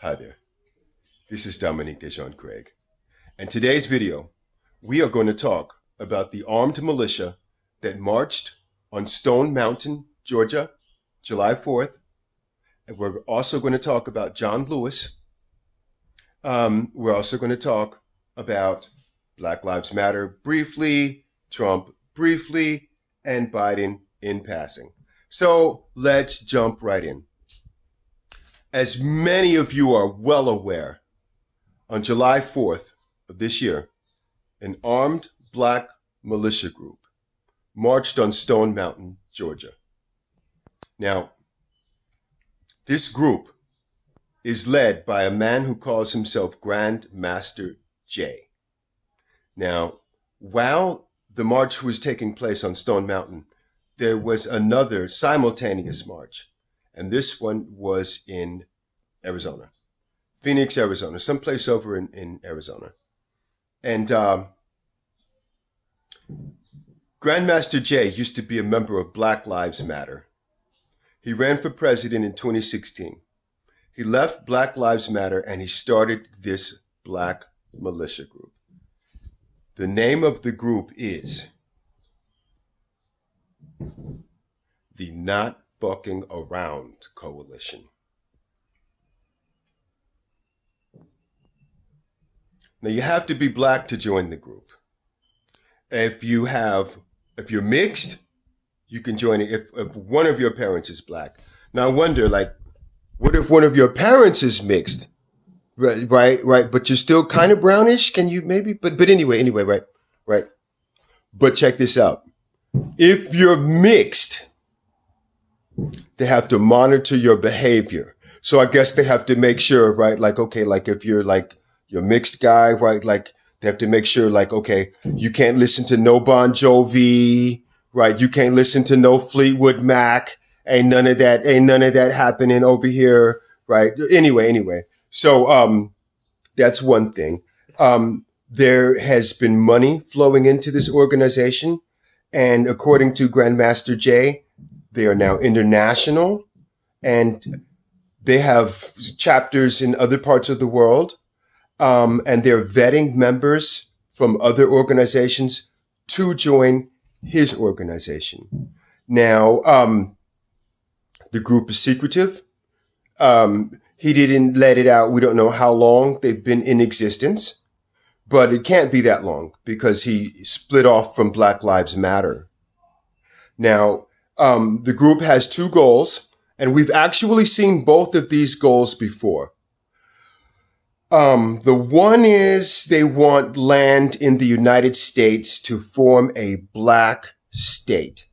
Hi there, this is Dominique Dejean Craig, and today's video, we are going to talk about the armed militia that marched on Stone Mountain, Georgia, July 4th, and we're also going to talk about John Lewis. We're also going to talk about Black Lives Matter briefly, Trump briefly, and Biden in passing. So let's jump right in. As many of you are well aware, on July 4th of this year, an armed black militia group marched on Stone Mountain, Georgia. Now, this group is led by a man who calls himself Grand Master J. Now, while the march was taking place on Stone Mountain, there was another simultaneous march, and this one was in Arizona, Phoenix, Arizona, someplace over in Arizona. And Grandmaster J used to be a member of Black Lives Matter. He ran for president in 2016. He left Black Lives Matter and he started this black militia group. The name of the group is the Not Fucking Around Coalition. Now, you have to be black to join the group. If you're mixed, you can join it if one of your parents is black. Now, I wonder, what if one of your parents is mixed? Right, but you're still kind of brownish? Can you maybe? But anyway, right. But check this out. If you're mixed, they have to monitor your behavior. So I guess they have to make sure, right? If you're a mixed guy, right? They have to make sure, okay, you can't listen to no Bon Jovi, right? You can't listen to no Fleetwood Mac. Ain't none of that happening over here, right? Anyway. So, that's one thing. There has been money flowing into this organization. And according to Grandmaster J, they are now international and they have chapters in other parts of the world. And they're vetting members from other organizations to join his organization. Now, the group is secretive. He didn't let it out. We don't know how long they've been in existence, but it can't be that long because he split off from Black Lives Matter. Now, the group has two goals, and we've actually seen both of these goals before. The one is they want land in the United States to form a black state.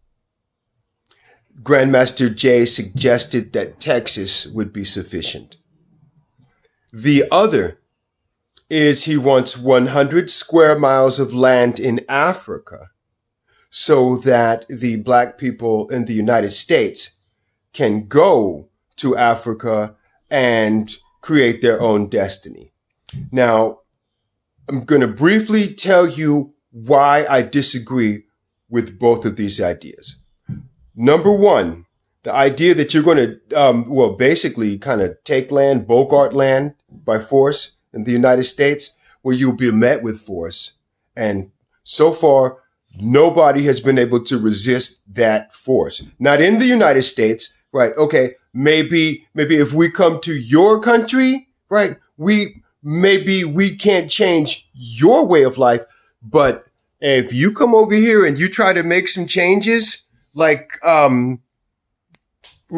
Grandmaster J suggested that Texas would be sufficient. The other is he wants 100 square miles of land in Africa so that the black people in the United States can go to Africa and create their own destiny. Now, I'm going to briefly tell you why I disagree with both of these ideas. Number one, the idea that you're going to, basically kind of take land, bogart land by force in the United States, where you'll be met with force. And so far, nobody has been able to resist that force. Not in the United States, right? Okay, maybe if we come to your country, right, maybe we can't change your way of life, but if you come over here and you try to make some changes, we're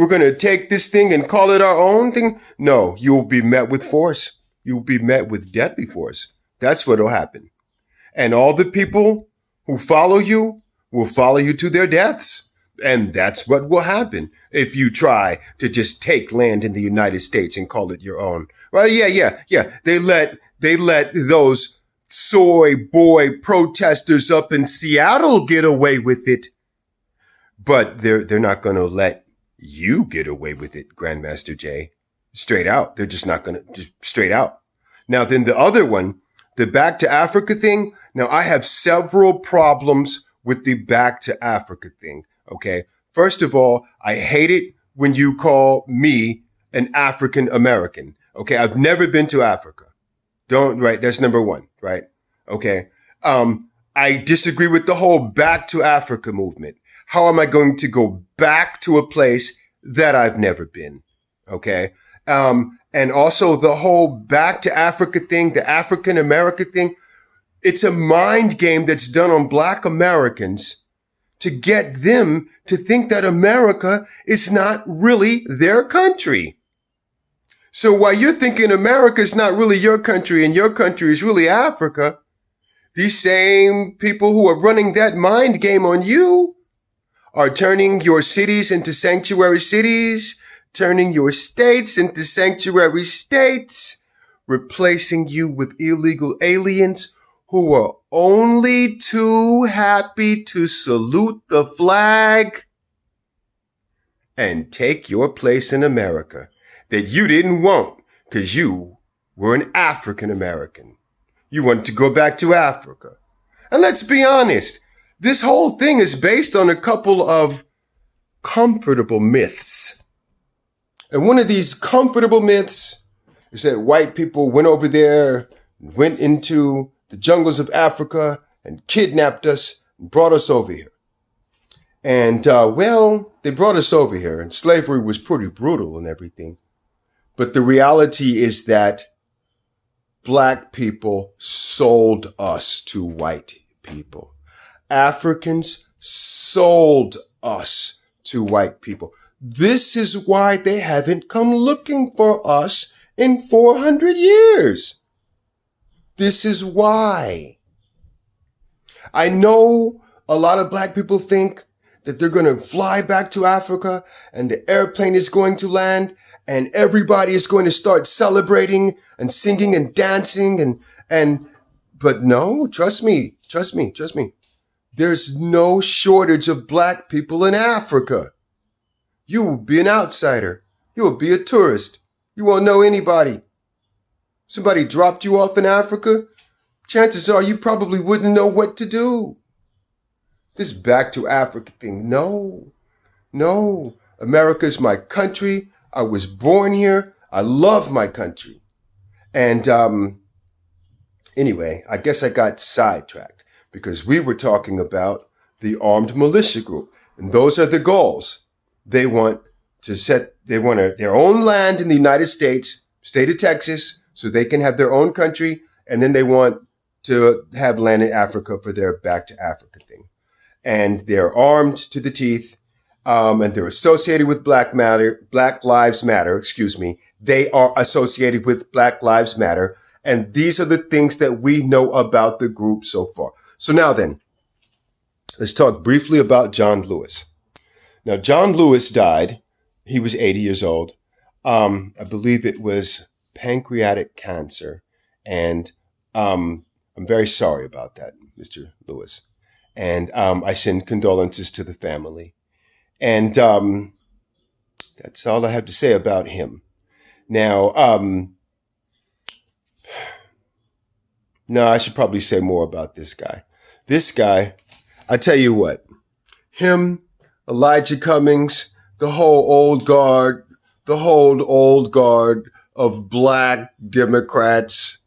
going to take this thing and call it our own thing. No, you'll be met with force. You'll be met with deadly force. That's what'll happen. And all the people who follow you will follow you to their deaths. And that's what will happen if you try to just take land in the United States and call it your own. Well, yeah. They let those soy boy protesters up in Seattle get away with it. But they're not going to let you get away with it, Grandmaster J. Straight out. They're just not going to, just straight out. Now, then the other one, the Back to Africa thing. Now, I have several problems with the Back to Africa thing. Okay. First of all, I hate it when you call me an African American. Okay, I've never been to Africa. Right, that's number one, right? Okay. I disagree with the whole back to Africa movement. How am I going to go back to a place that I've never been? Okay. And also the whole back to Africa thing, the African America thing, it's a mind game that's done on Black Americans to get them to think that America is not really their country. So while you're thinking America is not really your country and your country is really Africa, these same people who are running that mind game on you are turning your cities into sanctuary cities, turning your states into sanctuary states, replacing you with illegal aliens who are only too happy to salute the flag and take your place in America that you didn't want because you were an African American. You wanted to go back to Africa. And let's be honest, this whole thing is based on a couple of comfortable myths. And one of these comfortable myths is that white people went over there, went into the jungles of Africa and kidnapped us and brought us over here. And, they brought us over here and slavery was pretty brutal and everything. But the reality is that Black people sold us to white people. Africans sold us to white people. This is why they haven't come looking for us in 400 years. This is why. I know a lot of Black people think that they're going to fly back to Africa and the airplane is going to land and everybody is going to start celebrating and singing and dancing but no, trust me. There's no shortage of Black people in Africa. You will be an outsider. You will be a tourist. You won't know anybody. Somebody dropped you off in Africa, chances are you probably wouldn't know what to do. This back to Africa thing, no. America's my country. I was born here. I love my country. And anyway, I guess I got sidetracked because we were talking about the armed militia group. And those are the goals. They want their own land in the United States, state of Texas, so they can have their own country. And then they want to have land in Africa for their back to Africa thing. And they're armed to the teeth. And they're associated with Black Lives Matter. They are associated with Black Lives Matter. And these are the things that we know about the group so far. So now then, let's talk briefly about John Lewis. Now, John Lewis died. He was 80 years old. I believe it was pancreatic cancer. And I'm very sorry about that, Mr. Lewis. And I send condolences to the family. And that's all I have to say about him. Now, no, I should probably say more about this guy. This guy, I tell you what, him, Elijah Cummings, the whole old guard of Black Democrats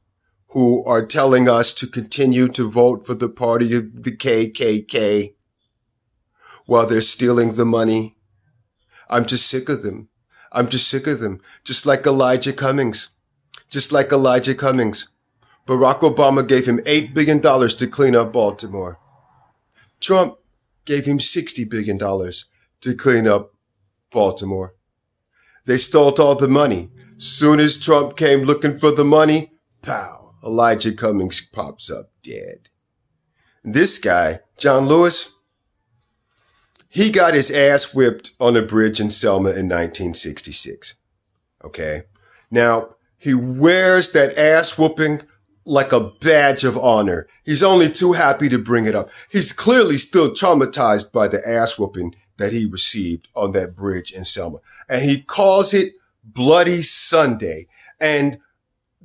who are telling us to continue to vote for the party of the KKK while they're stealing the money. I'm just sick of them. Just like Elijah Cummings. Barack Obama gave him $8 billion to clean up Baltimore. Trump gave him $60 billion to clean up Baltimore. They stole all the money. Soon as Trump came looking for the money, pow, Elijah Cummings pops up dead. And this guy, John Lewis, he got his ass whipped on a bridge in Selma in 1966. Okay. Now, he wears that ass whooping like a badge of honor. He's only too happy to bring it up. He's clearly still traumatized by the ass whooping that he received on that bridge in Selma. And he calls it Bloody Sunday. And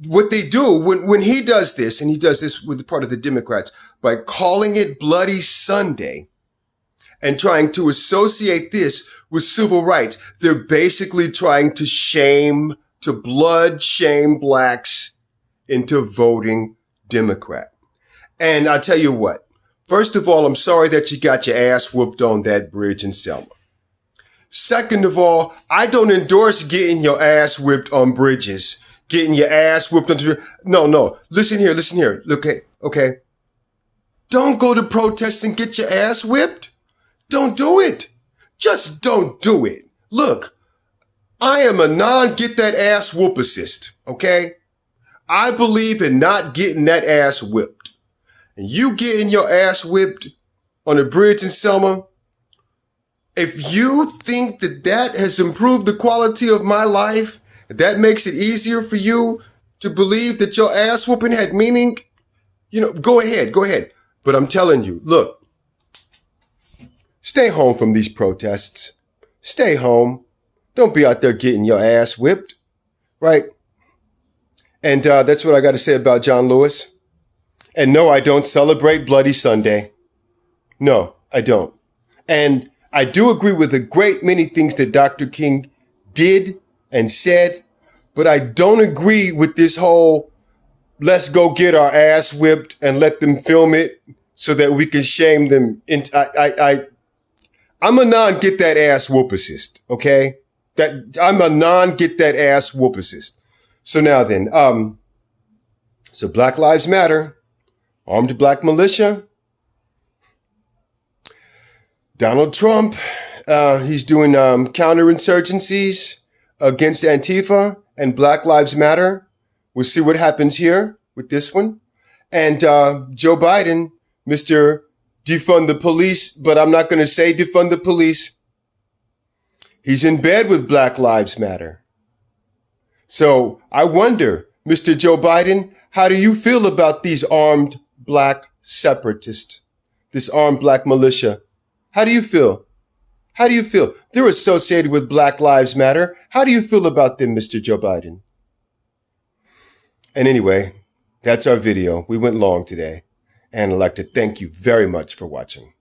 what they do when he does this, and he does this with part of the Democrats, by calling it Bloody Sunday and trying to associate this with civil rights, they're basically trying to shame to blood shame blacks into voting Democrat. And I tell you what, first of all, I'm sorry that you got your ass whooped on that bridge in Selma. Second of all, I don't endorse getting your ass whipped on bridges, getting your ass whipped on. No. Listen here. Okay. Don't go to protests and get your ass whipped. Don't do it. Just don't do it. Look, I am a non-get that ass whoop-assist, okay? I believe in not getting that ass whipped. And you getting your ass whipped on a bridge in Selma, if you think that that has improved the quality of my life, that makes it easier for you to believe that your ass whooping had meaning, go ahead. But I'm telling you, look, stay home from these protests. Stay home. Don't be out there getting your ass whipped, right? And that's what I got to say about John Lewis. And no, I don't celebrate Bloody Sunday. No, I don't. And I do agree with a great many things that Dr. King did and said, but I don't agree with this whole let's go get our ass whipped and let them film it so that we can shame them. I'm a non-get that ass whoop-assist, okay? I'm a non-get that ass whoop-assist. So now then, so Black Lives Matter, armed black militia. Donald Trump, he's doing counterinsurgencies against Antifa and Black Lives Matter. We'll see what happens here with this one. And Joe Biden, Mr. Defund the police, but I'm not going to say defund the police. He's in bed with Black Lives Matter. So I wonder, Mr. Joe Biden, how do you feel about these armed black separatists, this armed black militia? How do you feel? They're associated with Black Lives Matter. How do you feel about them, Mr. Joe Biden? And anyway, that's our video. We went long today. And I'd like to thank you very much for watching.